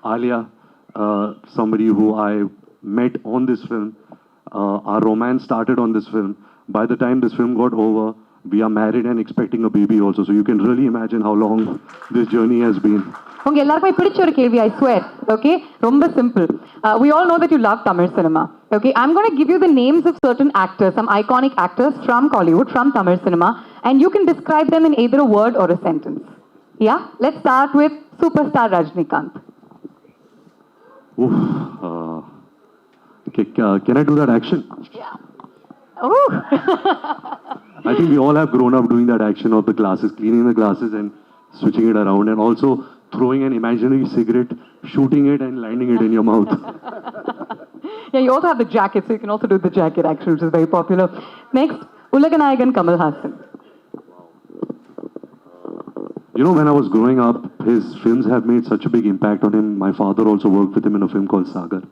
Alia, somebody who I met on this film. Our romance started on this film. By the time this film got over, we are married and expecting a baby also. So you can really imagine how long this journey has been. உங்க எல்லாருக்குமே பிடிச்ச ஒரு கேள்வி I swear okay ரொம்ப simple we all know that you love Tamil cinema okay I'm going to give you the names of certain actors some iconic actors from Kollywood from Tamil cinema and you can describe them in either a word or a sentence yeah let's start with superstar Rajnikant Oof, okay, can I do that action? yeah oh I think we all have grown up doing that action of the glasses, cleaning the glasses and switching it around, and also throwing an imaginary cigarette, shooting it and landing it in your mouth. Yeah, you also have the jacket, so you can also do the jacket action, which is very popular. Next, Ulaganayagan Kamal Hassan. You know, when I was growing up, his films have made such a big impact on him. My father also worked with him in a film called Sagar.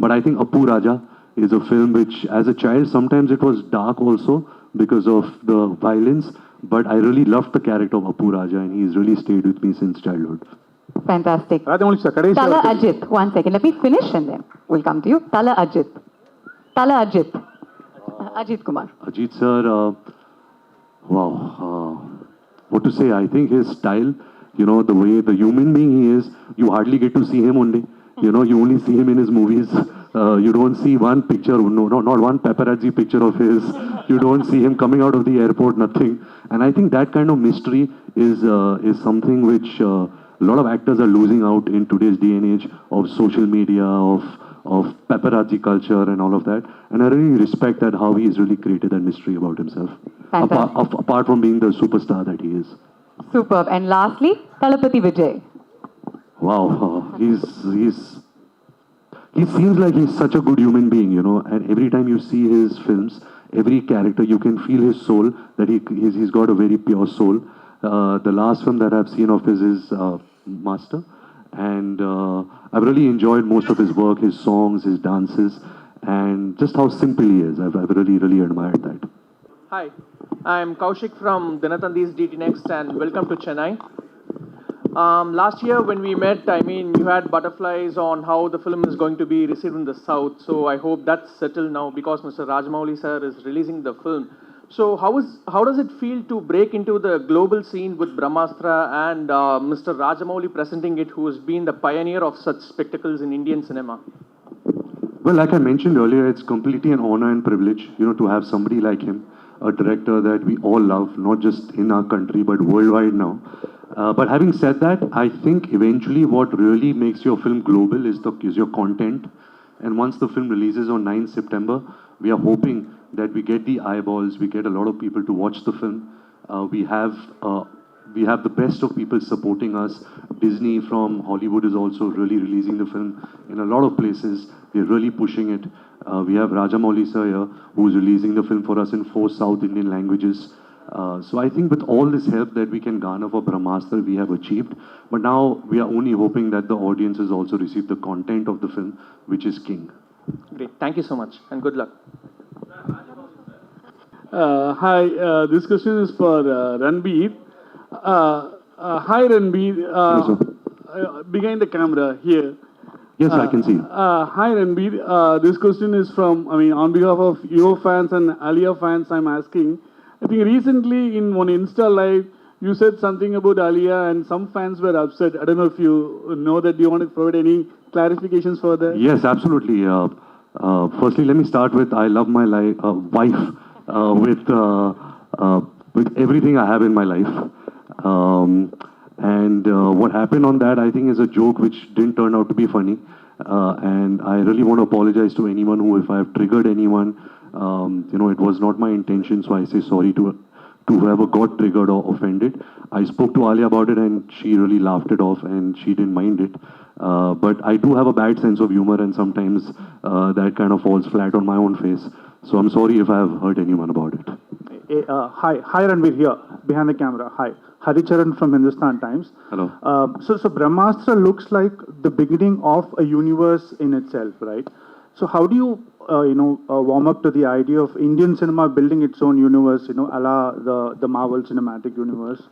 But I think Appu Raja is a film which, as a child, sometimes it was dark also because of the violence. But I really loved the character of Appu Raja, and he's really stayed with me since childhood. Fantastic. Tala Ajith. One second. Let me finish and then we'll come to you. Tala Ajith. Tala Ajith. Ajith Kumar. Ajith sir, wow. What to say? I think his style, you know, the way the human being he is, you hardly get to see him only. You know, you only see him in his movies. You don't see one picture, no, not one paparazzi picture of his. You don't see him coming out of the airport, nothing. And I think that kind of mystery is something which a lot of actors are losing out in today's day and age of social media, of paparazzi culture and all of that. And I really respect that how he has really created that mystery about himself. Apart from being the superstar that he is. Superb. And lastly, Talapati Vijay. Wow, he seems like he's such a good human being, you know, and every time you see his films, every character, you can feel his soul, that he's got a very pure soul. The last film that I've seen of his is Master, and I've really enjoyed most of his work, his songs, his dances, and just how simple he is. I've really admired that. Hi, I'm Kaushik from Dinathandi's DT Next and welcome to Chennai. Last year when we met, I mean, you had butterflies on how the film is going to be received in the South. So I hope that's settled now because Mr. Rajamouli sir is releasing the film. So how does it feel to break into the global scene with BRAHMＡSTRA and Mr. Rajamouli presenting it, who has been the pioneer of such spectacles in Indian cinema? Well, like I mentioned earlier, it's completely an honor and privilege, you know, to have somebody like him, a director that we all love, not just in our country, but worldwide now. But having said that, I think eventually what really makes your film global is your content. And once the film releases on 9th September, we are hoping that we get the eyeballs, we get a lot of people to watch the film. We have the best of people supporting us. Disney from Hollywood is also really releasing the film in a lot of places. They're really pushing it. We have Rajamouli sir here, who's releasing the film for us in 4 South Indian languages. So I think with all this help that we can garner for BRAHMASTRA, we have achieved. But now we are only hoping that the audiences also receive the content of the film, which is king. Great, thank you so much and good luck. Hi, this question is for Ranbir. Hi Ranbir, behind the camera here. Yes, I can see. Hi Ranbir, this question is from, I mean, on behalf of your fans and Alia fans, I'm asking. I think recently in one Insta live, you said something about Alia and some fans were upset. I don't know if you know that. Do you want to provide any clarifications for that? Yes, absolutely. Firstly, let me start with I love my wife with everything I have in my life. And what happened on that, I think, is a joke which didn't turn out to be funny. And I really want to apologize to anyone who, if I have triggered anyone, you know, it was not my intention, so I say sorry to whoever got triggered or offended. I spoke to Alia about it and she really laughed it off and she didn't mind it. But I do have a bad sense of humor and sometimes that kind of falls flat on my own face. So I'm sorry if I have hurt anyone about it. Hi Ranbir here, behind the camera. Hi. Haricharan from Hindustan Times. Hello. So BRAHMASTRA looks like the beginning of a universe in itself, right? So how do you warm up to the idea of Indian cinema building its own universe, a la the Marvel Cinematic Universe?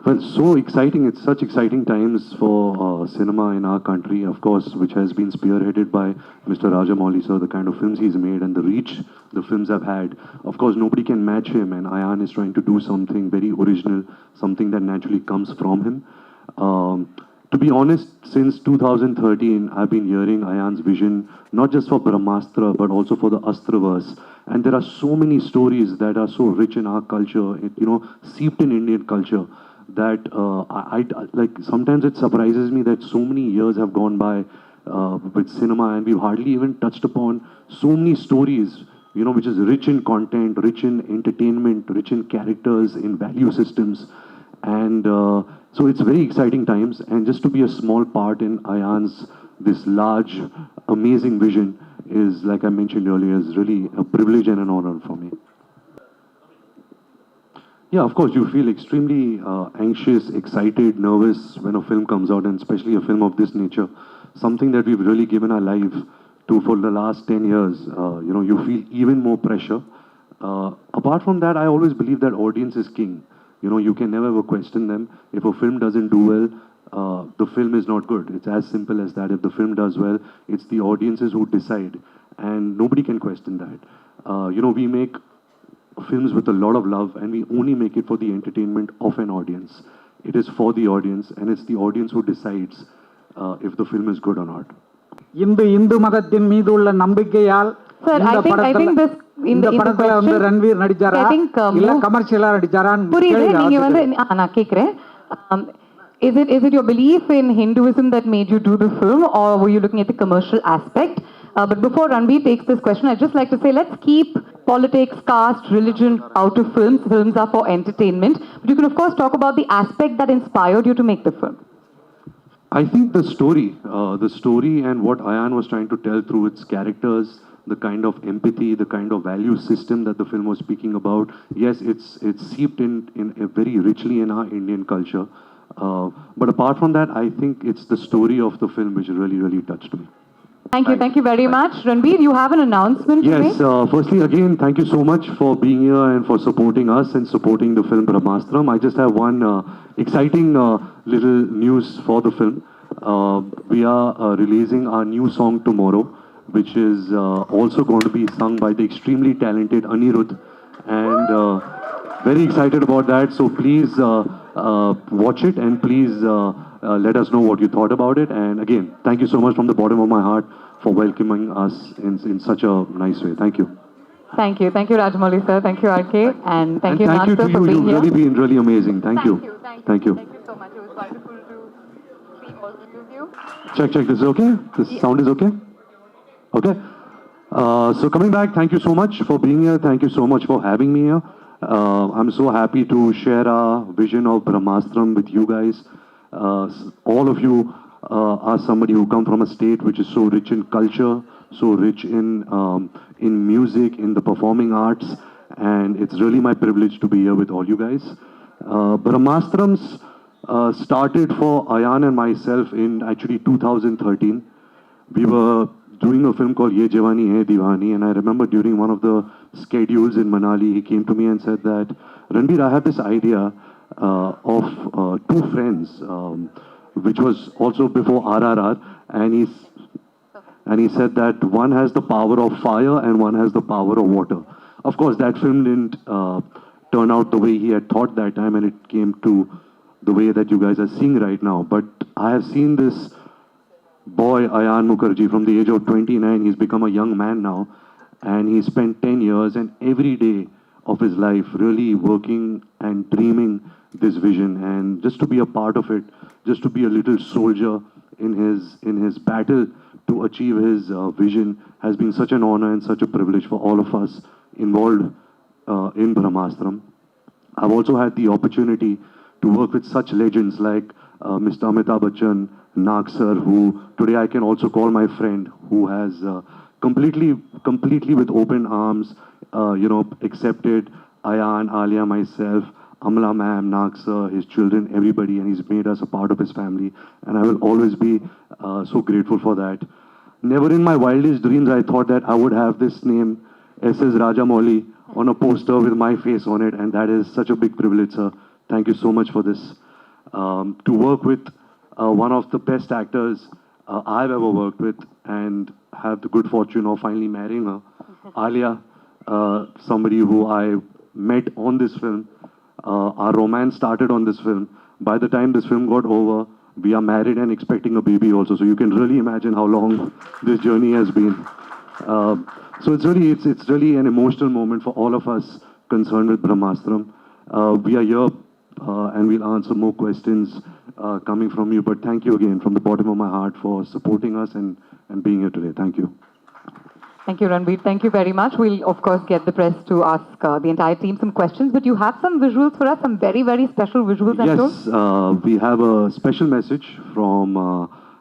Well, so exciting. It's such exciting times for cinema in our country, of course, which has been spearheaded by Mr. Rajamouli sir, the kind of films he's made and the reach the films have had. Of course, nobody can match him, and Ayan is trying to do something very original, something that naturally comes from him. To be honest, since 2013, I've been hearing Ayan's vision, not just for Brahmastra, but also for the Astraverse. And there are so many stories that are so rich in our culture, seeped in Indian culture, that like sometimes it surprises me that so many years have gone by with cinema, and we've hardly even touched upon so many stories, which is rich in content, rich in entertainment, rich in characters, in value systems. And so it's very exciting times, and just to be a small part in Ayan's this large, amazing vision is, like I mentioned earlier, is really a privilege and an honor for me. Yeah, of course, you feel extremely anxious, excited, nervous when a film comes out, and especially a film of this nature, something that we've really given our life to for the last 10 years. You feel even more pressure. Apart from that, I always believe that audience is king. You can never ever question them. If a film doesn't do well, the film is not good. It's as simple as that. If the film does well, it's the audiences who decide, and nobody can question that. We make films with a lot of love, and we only make it for the entertainment of an audience. It is for the audience, and it's the audience who decides if the film is good or not. Hindu மதத்தின் மீது உள்ள நம்பிக்கையால் Sir, I think this in the படத்துல வந்து question, Ranveer நடிச்சாரா I think இல்ல கமர்ஷியலா நடிச்சாரான்னு புரியுது கேள்வி நீங்க வந்து ஆகுது. நான் கேக்குறேன், is it your belief in Hinduism that made you do the film, or were you looking at the commercial aspect? But before Ranbir takes this question, I'd just like to say, let's keep politics, caste, religion out of films. Films are for entertainment. But you can, of course, talk about the aspect that inspired you to make the film. I think the story and what Ayan was trying to tell through its characters, the kind of empathy, the kind of value system that the film was speaking about, yes, it's seeped in very richly in our Indian culture. But apart from that, I think it's the story of the film which really, really touched me. Thank you very much. Ranbir, you have an announcement to make? Yes, firstly, again, thank you so much for being here and for supporting us and supporting the film BRAHMÁSTRA. I just have one exciting little news for the film. We are releasing our new song tomorrow, which is also going to be sung by the extremely talented Anirudh, and very excited about that. So please watch it, and please let us know what you thought about it. And again, thank you so much from the bottom of my heart for welcoming us in such a nice way. Thank you. Thank you, Rajamouli sir. Thank you, RK, and thank you, thank you Master, to for you. being You've here. really been really amazing. Thank you. Thank you so much. It was wonderful to see all of you. Check. This is okay? This sound is okay? Okay. So coming back, thank you so much for being here. Thank you so much for having me here. I'm so happy to share our vision of BRAHMÁSTRAM with you guys. All of you are somebody who come from a state which is so rich in culture, so rich in music, in the performing arts, and it's really my privilege to be here with all you guys. BRAHMÁSTRAM's started for Ayan and myself in actually 2013. We were doing a film called Ye Jawani Hai Diwani, and I remember during one of the schedules in Manali, he came to me and said that, Ranbir, I have this idea of two friends, which was also before RRR, and he said that one has the power of fire and one has the power of water. Of course, that film didn't turn out the way he had thought that time, and it came to the way that you guys are seeing right now. But I have seen this boy, Ayan Mukherjee, from the age of 29, he's become a young man now, and he spent 10 years and every day of his life really working and dreaming this vision, and just to be a part of it, just to be a little soldier in his battle to achieve his vision has been such an honor and such a privilege for all of us involved in BRAHMÁSTRAM. I've also had the opportunity to work with such legends like Mr. Amitabh Bachchan, Nag sir, who today I can also call my friend, who has completely with open arms, accepted Ayan, Alia, myself, Amla ma'am, Nag sir, his children, everybody, and he's made us a part of his family, and I will always be so grateful for that. Never in my wildest dreams I thought that I would have this name, SS Rajamouli, on a poster with my face on it, and that is such a big privilege, sir. Thank you so much for this. to work with one of the best actors I've ever worked with, and have the good fortune of finally marrying her, Alia, somebody who I met on this film. Our romance started on this film. By the time this film got over, we are married and expecting a baby also. So you can really imagine how long this journey has been. So it's really an emotional moment for all of us concerned with Brahmastram. We are here and we'll answer more questions coming from you. But thank you again from the bottom of my heart for supporting us and being here today. Thank you. Thank you, Ranbir. Thank you very much. We'll, of course, get the press to ask the entire team some questions, but you have some visuals for us, some very, very special visuals, I'm told? Yes, we have a special message from